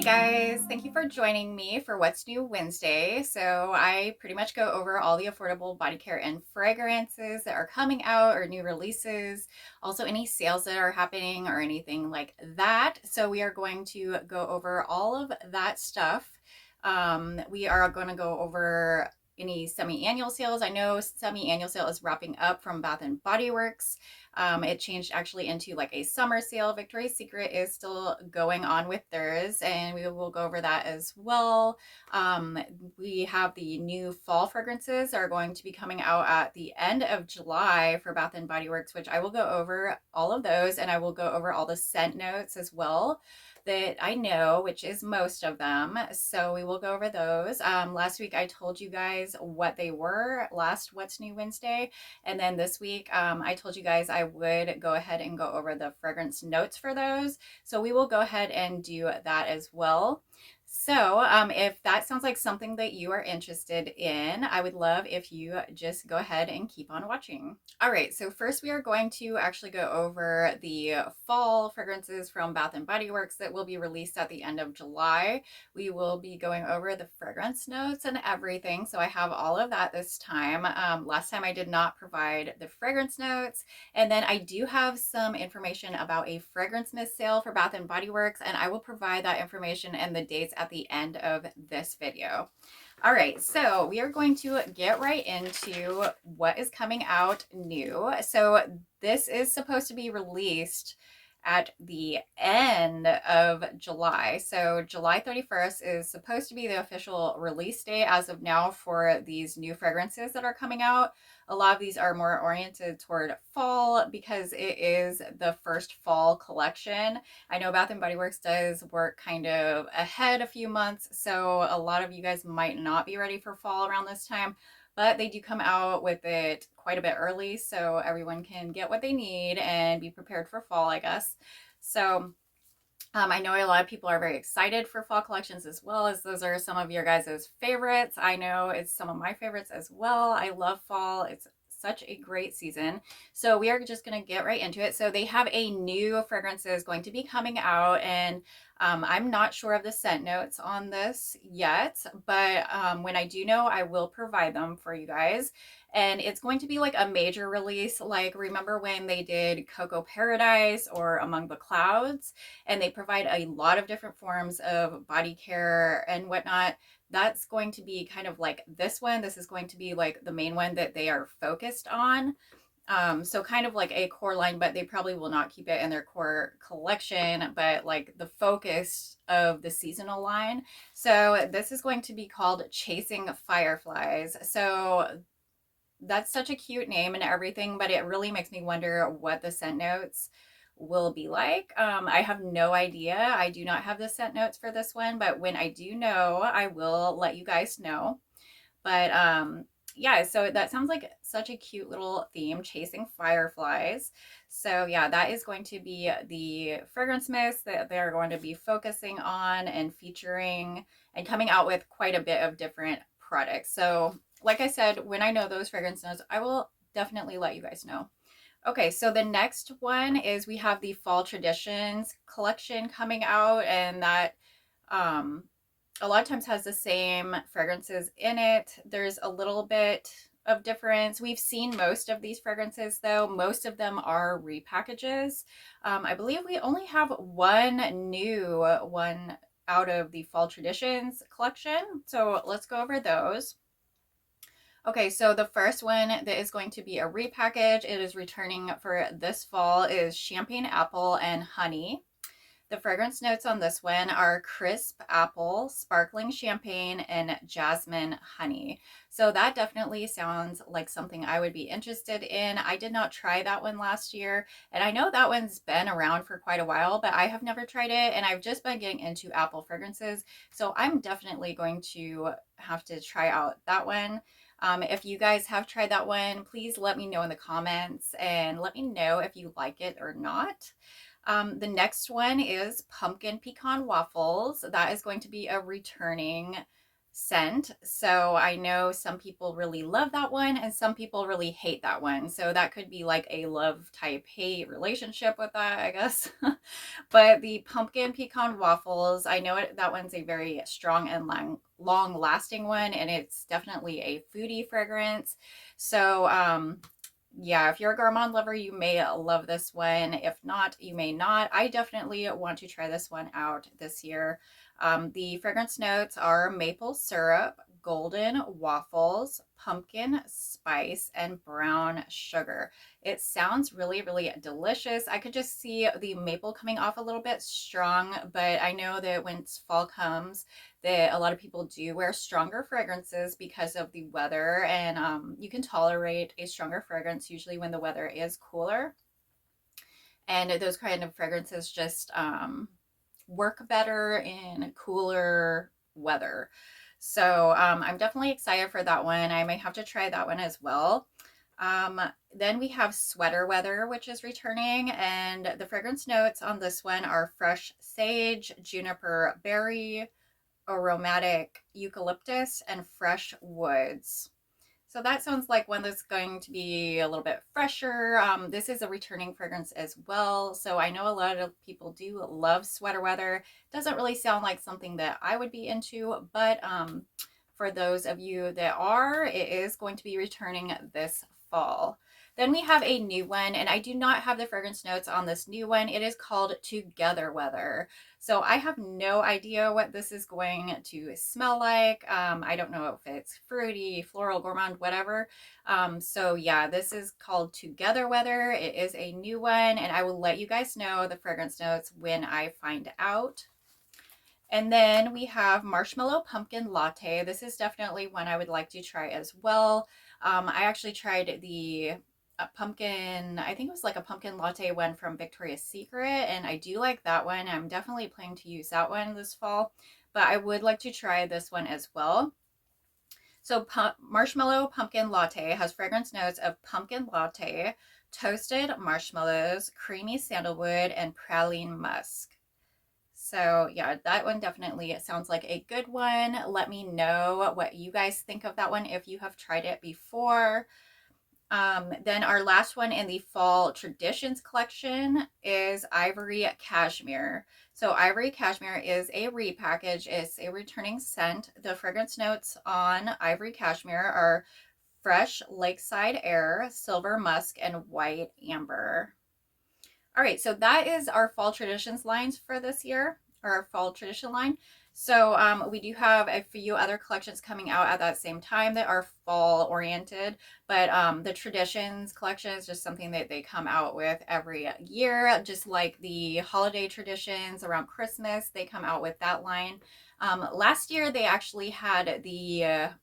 guys, thank you for joining me for What's New Wednesday. So I pretty much go over all the affordable body care and fragrances that are coming out or new releases, also any sales that are happening or anything like that. So we are going to go over all of that stuff. We are going to go over any semi-annual sales. I know semi-annual sale is wrapping up from Bath and Body Works. It changed actually into like a summer sale. Victoria's Secret is still going on with theirs, and we will go over that as well. We have the new fall fragrances are going to be coming out at the end of July for Bath and Body Works, which I will go over all of those, and I will go over all the scent notes as well that I know, which is most of them. So we will go over those. Last week I told you guys what they were last What's New Wednesday. And then this week I told you guys I would go ahead and go over the fragrance notes for those. So we will go ahead and do that as well. So if that sounds like something that you are interested in, I would love if you just go ahead and keep on watching. All right, so first we are going to actually go over the fall fragrances from Bath and Body Works that will be released at the end of July. We will be going over the fragrance notes and everything, so I have all of that this time. Last time I did not provide the fragrance notes, and then I do have some information about a fragrance mist sale for Bath and Body Works, and I will provide that information and the dates at the end of this video. All right, so we are going to get right into what is coming out new. So this is supposed to be released at the end of July. So July 31st is supposed to be the official release date as of now for these new fragrances that are coming out. A lot of these are more oriented toward fall because it is the first fall collection. I know Bath and Body Works does work kind of ahead a few months, so a lot of you guys might not be ready for fall around this time, but they do come out with it quite a bit early so everyone can get what they need and be prepared for fall, I guess. So I know a lot of people are very excited for fall collections as well, as those are some of your guys' favorites. I know it's some of my favorites as well. I love fall. It's such a great season. So we are just going to get right into it. So they have a new fragrances going to be coming out, and I'm not sure of the scent notes on this yet, but when I do know, I will provide them for you guys. And it's going to be like a major release. Like, remember when they did Cocoa Paradise or Among the Clouds, and they provide a lot of different forms of body care and whatnot. That's going to be kind of like this one. This is going to be like the main one that they are focused on. So kind of like a core line, but they probably will not keep it in their core collection, but like the focus of the seasonal line. So this is going to be called Chasing Fireflies. So that's such a cute name and everything, but it really makes me wonder what the scent notes will be like. I have no idea. I do not have the scent notes for this one, but when I do know, I will let you guys know. But yeah, so that sounds like such a cute little theme, Chasing Fireflies. So yeah, that is going to be the fragrance mist that they're going to be focusing on and featuring and coming out with quite a bit of different products. So like I said, when I know those fragrance notes, I will definitely let you guys know. Okay, so the next one is we have the Fall Traditions collection coming out, and that a lot of times has the same fragrances in it. There's a little bit of difference. We've seen most of these fragrances though. Most of them are repackages. I believe we only have one new one out of the Fall Traditions collection. So let's go over those. Okay, so the first one that is going to be a repackage, it is returning for this fall, is Champagne Apple and Honey. The fragrance notes on this one are crisp apple, sparkling champagne, and jasmine honey. So that definitely sounds like something I would be interested in. I did not try that one last year, and I know that one's been around for quite a while, but I have never tried it, and I've just been getting into apple fragrances. So I'm definitely going to have to try out that one. If you guys have tried that one, please let me know in the comments and let me know if you like it or not. The next one is Pumpkin Pecan Waffles. That is going to be a returning scent. So I know some people really love that one and some people really hate that one. So that could be like a love type hate relationship with that, I guess. But the pumpkin pecan waffles, I know that one's a very strong and long lasting one, and it's definitely a foodie fragrance. So yeah, if you're a gourmand lover, you may love this one. If not, you may not. I definitely want to try this one out this year. The fragrance notes are maple syrup, golden waffles, pumpkin spice, and brown sugar. It sounds really, really delicious. I could just see the maple coming off a little bit strong, but I know that when fall comes, that a lot of people do wear stronger fragrances because of the weather, and you can tolerate a stronger fragrance usually when the weather is cooler. And those kind of fragrances just work better in cooler weather. So I'm definitely excited for that one. I might have to try that one as well. Um, then we have Sweater Weather, which is returning, and the fragrance notes on this one are fresh sage, juniper berry, aromatic eucalyptus, and fresh woods. So that sounds like one that's going to be a little bit fresher. This is a returning fragrance as well. So I know a lot of people do love sweater weather. Doesn't really sound like something that I would be into, but for those of you that are, it is going to be returning this fall. Then we have a new one, and I do not have the fragrance notes on this new one. It is called Together Weather. So I have no idea what this is going to smell like. I don't know if it's fruity, floral, gourmand, whatever. So yeah, this is called Together Weather. It is a new one, and I will let you guys know the fragrance notes when I find out. And then we have Marshmallow Pumpkin Latte. This is definitely one I would like to try as well. I actually tried the pumpkin, I think it was like a pumpkin latte one from Victoria's Secret, and I do like that one. I'm definitely planning to use that one this fall, but I would like to try this one as well. So Marshmallow Pumpkin Latte has fragrance notes of pumpkin latte, toasted marshmallows, creamy sandalwood, and praline musk. So yeah, that one definitely sounds like a good one. Let me know what you guys think of that one if you have tried it before. Then our last one in the fall traditions collection is Ivory Cashmere. So Ivory Cashmere is a repackage. It's a returning scent. The fragrance notes on Ivory Cashmere are fresh lakeside air, silver musk, and white amber. All right, so that is our fall traditions lines for this year, or our fall tradition line. So we do have a few other collections coming out at that same time that are fall oriented, but the traditions collection is just something that they come out with every year, just like the holiday traditions around Christmas, they come out with that line. Last year they actually had the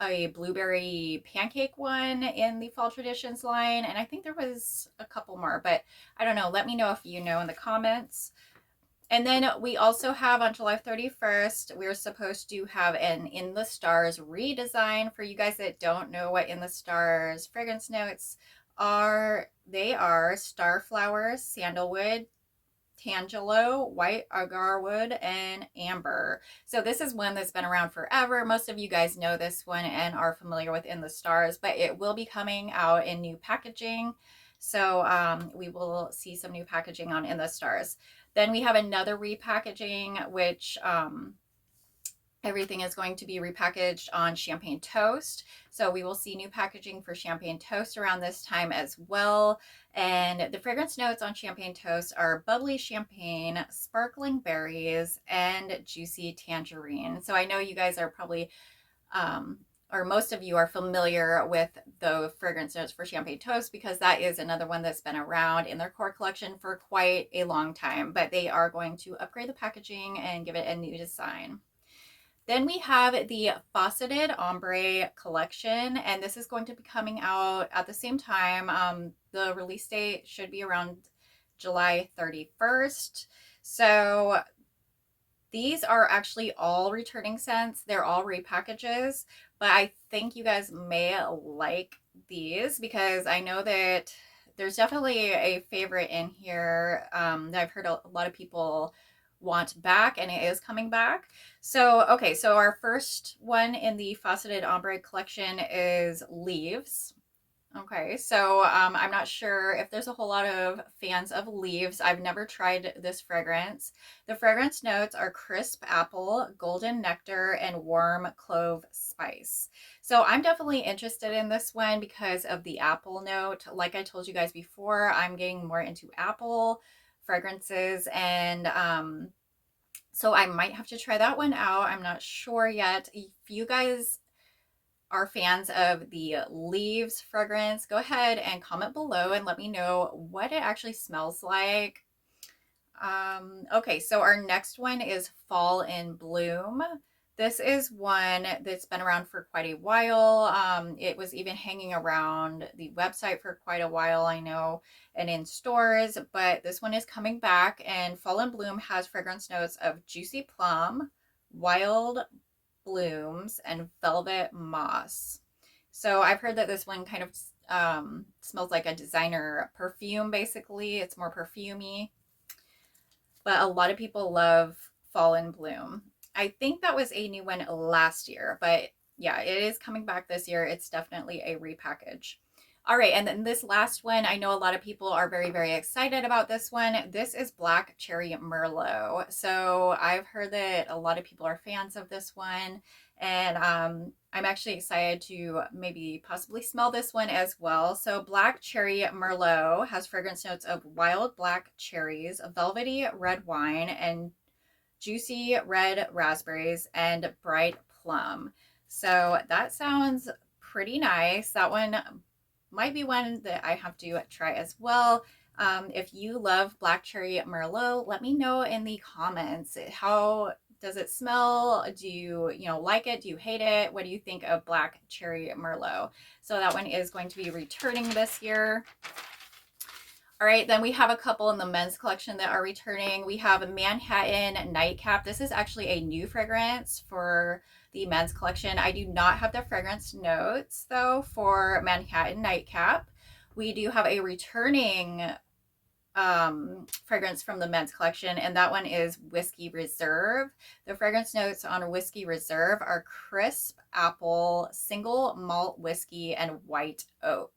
a blueberry pancake one in the fall traditions line, and I think there was a couple more, but I don't know. Let me know if you know in the comments. And then we also have on July 31st, we're supposed to have an In the Stars redesign. For you guys that don't know what In the Stars fragrance notes are, they are starflower, sandalwood, tangelo, white agarwood, and amber. So this is one that's been around forever. Most of you guys know this one and are familiar with In the Stars, but it will be coming out in new packaging. So we will see some new packaging on In the Stars. Then we have another repackaging, which everything is going to be repackaged on Champagne Toast. So we will see new packaging for Champagne Toast around this time as well. And the fragrance notes on Champagne Toast are bubbly champagne, sparkling berries, and juicy tangerine. So I know you guys are probably, or most of you are familiar with the fragrance notes for Champagne Toast because that is another one that's been around in their core collection for quite a long time. But they are going to upgrade the packaging and give it a new design. Then we have the Faceted Ombre collection, and this is going to be coming out at the same time. The release date should be around July 31st. So these are actually all returning scents. They're all repackages, but I think you guys may like these because I know that there's definitely a favorite in here that I've heard a lot of people want back, and it is coming back. So, okay, so our first one in the Faceted Ombre collection is Leaves. Okay, so I'm not sure if there's a whole lot of fans of Leaves. I've never tried this fragrance. The fragrance notes are crisp apple, golden nectar, and warm clove spice. So I'm definitely interested in this one because of the apple note. Like I told you guys before, I'm getting more into apple fragrances, and so I might have to try that one out. I'm not sure yet. If you guys are fans of the Leaves fragrance, go ahead and comment below and let me know what it actually smells like. Okay, so our next one is Fall in Bloom. This is one that's been around for quite a while. It was even hanging around the website for quite a while, I know, and in stores, but this one is coming back, and Fall in Bloom has fragrance notes of juicy plum, wild blooms, and velvet moss. So I've heard that this one kind of smells like a designer perfume, basically. It's more perfumey, but a lot of people love Fall in Bloom. I think that was a new one last year, but yeah, it is coming back this year. It's definitely a repackage. All right, and then this last one, I know a lot of people are very, very excited about this one. This is Black Cherry Merlot. So I've heard that a lot of people are fans of this one, and I'm actually excited to maybe possibly smell this one as well. So Black Cherry Merlot has fragrance notes of wild black cherries, velvety red wine, and juicy red raspberries, and bright plum. So that sounds pretty nice. That one might be one that I have to try as well. If you love Black Cherry Merlot, let me know in the comments. How does it smell? Do you like it? Do you hate it? What do you think of Black Cherry Merlot? So that one is going to be returning this year. All right, then we have a couple in the men's collection that are returning. We have a Manhattan Nightcap. This is actually a new fragrance for the men's collection. I do not have the fragrance notes, though, for Manhattan Nightcap. We do have a returning fragrance from the men's collection, and that one is Whiskey Reserve. The fragrance notes on Whiskey Reserve are crisp apple, single malt whiskey, and white oak.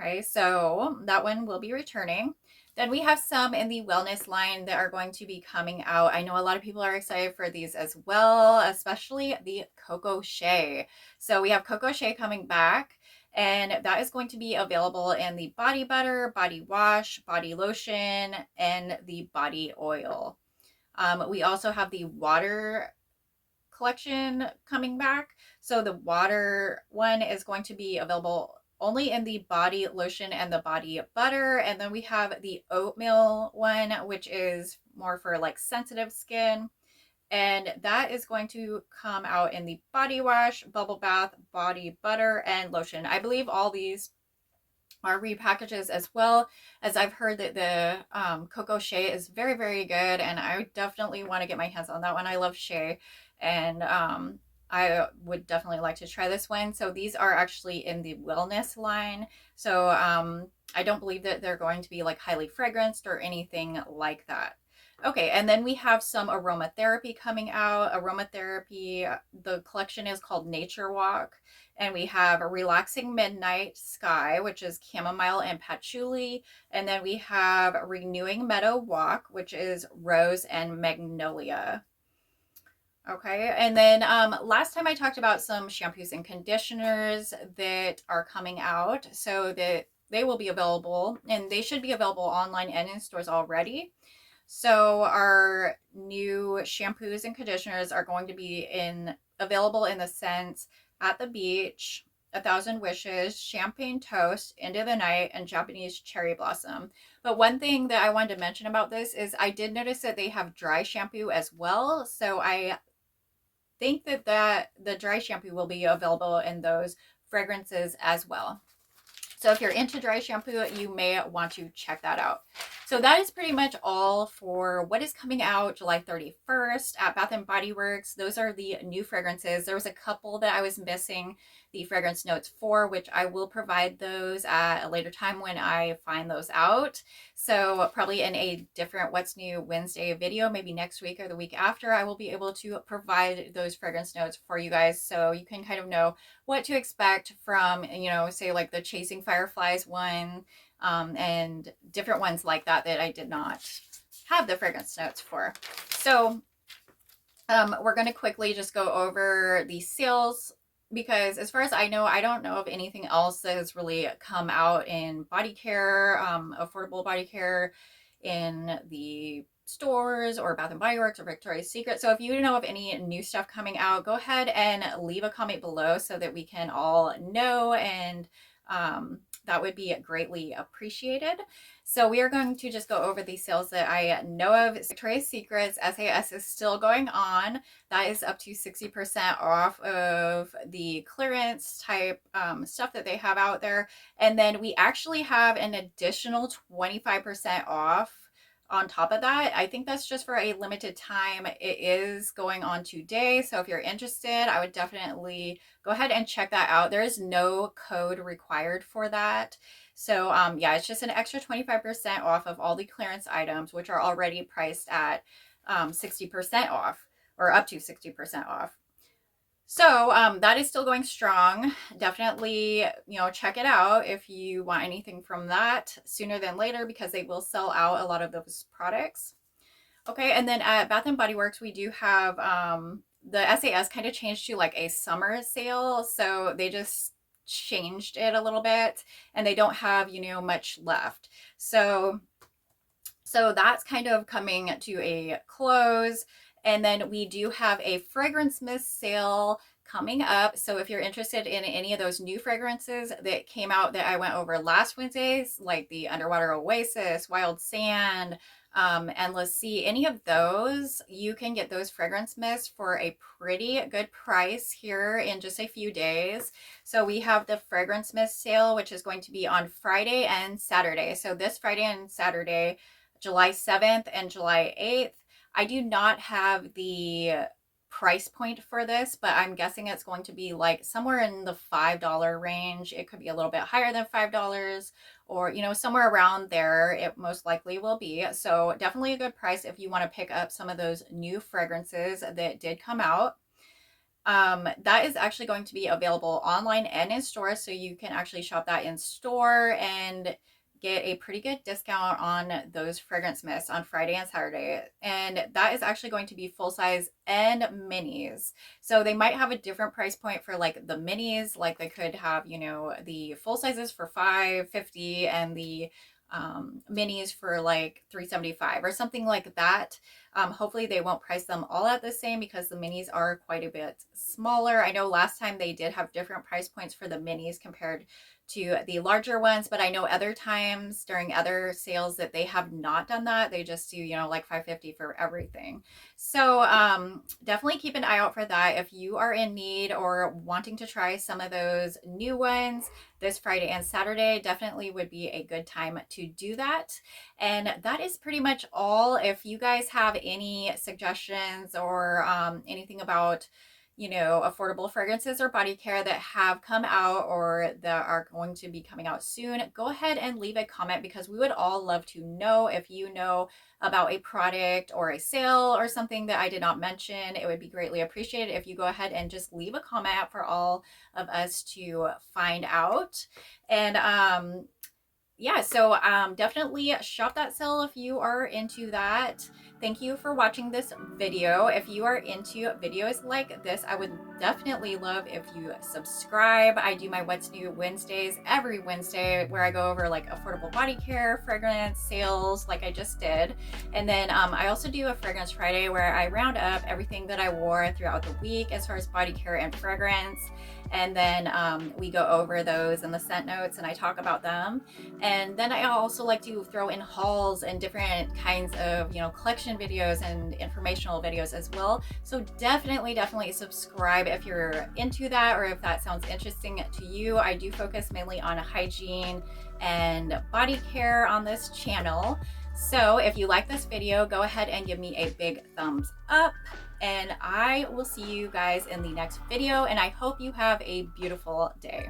Okay, so that one will be returning. Then we have some in the wellness line that are going to be coming out. I know a lot of people are excited for these as well, especially the Coco Shea. So we have Coco Shea coming back, and that is going to be available in the body butter, body wash, body lotion, and the body oil. We also have the water collection coming back. So the water one is going to be available only in the body lotion and the body butter. And then we have the oatmeal one, which is more for like sensitive skin. And that is going to come out in the body wash, bubble bath, body butter, and lotion. I believe all these are repackages, as well as I've heard that the Coco Shea is very, very good. And I definitely want to get my hands on that one. I love Shea. And I would definitely like to try this one. So these are actually in the wellness line. So I don't believe that they're going to be like highly fragranced or anything like that. Okay, and then we have some aromatherapy coming out. Aromatherapy, the collection is called Nature Walk. And we have a Relaxing Midnight Sky, which is chamomile and patchouli. And then we have Renewing Meadow Walk, which is rose and magnolia. Okay, and then last time I talked about some shampoos and conditioners that are coming out, so that they will be available, and they should be available online and in stores already. So our new shampoos and conditioners are going to be available in the scents At the Beach, A Thousand Wishes, Champagne Toast, Into the Night, and Japanese Cherry Blossom. But one thing that I wanted to mention about this is I did notice that they have dry shampoo as well. So I think that the dry shampoo will be available in those fragrances as well. So if you're into dry shampoo, you may want to check that out. So that is pretty much all for what is coming out July 31st at Bath and Body Works. Those are the new fragrances. There was a couple that I was missing the fragrance notes for, which I will provide those at a later time when I find those out. So probably in a different What's New Wednesday video, maybe next week or the week after, I will be able to provide those fragrance notes for you guys so you can kind of know what to expect from, say like the Chasing Fireflies one, and different ones like that that I did not have the fragrance notes for. So we're going to quickly just go over the sales, because as far as I know, I don't know of anything else that has really come out in body care, affordable body care in the stores or Bath and Body Works or Victoria's Secret. So if you know of any new stuff coming out, go ahead and leave a comment below so that we can all know, and that would be greatly appreciated. So we are going to just go over the sales that I know of. Victoria's Secret's SAS is still going on. That is up to 60% off of the clearance type stuff that they have out there. And then we actually have an additional 25% off on top of that. I think that's just for a limited time. It is going on today. So if you're interested, I would definitely go ahead and check that out. There is no code required for that. So yeah, it's just an extra 25% off of all the clearance items, which are already priced at 60% off, or up to 60% off. So that is still going strong. Definitely, check it out if you want anything from that sooner than later, because they will sell out a lot of those products. Okay, and then at Bath and Body Works, we do have the SAS kind of changed to like a summer sale. So they just changed it a little bit, and they don't have, much left. So that's kind of coming to a close. And then we do have a fragrance mist sale coming up. So if you're interested in any of those new fragrances that came out that I went over last Wednesday, like the Underwater Oasis, Wild Sand, Endless Sea, any of those, you can get those fragrance mists for a pretty good price here in just a few days. So we have the fragrance mist sale, which is going to be on Friday and Saturday. So this Friday and Saturday, July 7th and July 8th. I do not have the price point for this, but I'm guessing it's going to be like somewhere in the $5 range. It could be a little bit higher than $5, or somewhere around there it most likely will be. So definitely a good price if you want to pick up some of those new fragrances that did come out. That is actually going to be available online and in store, so you can actually shop that in store and get a pretty good discount on those fragrance mists on Friday and Saturday. And that is actually going to be full size and minis. So they might have a different price point for like the minis, like they could have, the full sizes for $5.50 and the minis for like $3.75 or something like that. Hopefully they won't price them all at the same, because the minis are quite a bit smaller. I know last time they did have different price points for the minis compared to the larger ones, but I know other times during other sales that they have not done that. They just do, like $5.50 for everything. So definitely keep an eye out for that. If you are in need or wanting to try some of those new ones this Friday and Saturday, definitely would be a good time to do that. And that is pretty much all. If you guys have any suggestions or anything about affordable fragrances or body care that have come out or that are going to be coming out soon, go ahead and leave a comment, because we would all love to know. If you know about a product or a sale or something that I did not mention, it would be greatly appreciated if you go ahead and just leave a comment for all of us to find out. And yeah, so definitely shop that sale if you are into that. Thank you for watching this video. If you are into videos like this, I would definitely love if you subscribe. I do my What's New Wednesdays every Wednesday, where I go over like affordable body care, fragrance sales, like I just did. And then I also do a Fragrance Friday, where I round up everything that I wore throughout the week as far as body care and fragrance. And then we go over those in the scent notes and I talk about them. And then I also like to throw in hauls and different kinds of, collection videos and informational videos as well. So definitely subscribe if you're into that, or if that sounds interesting to you. I do focus mainly on hygiene and body care on this channel. So if you like this video, go ahead and give me a big thumbs up, and I will see you guys in the next video, and I hope you have a beautiful day.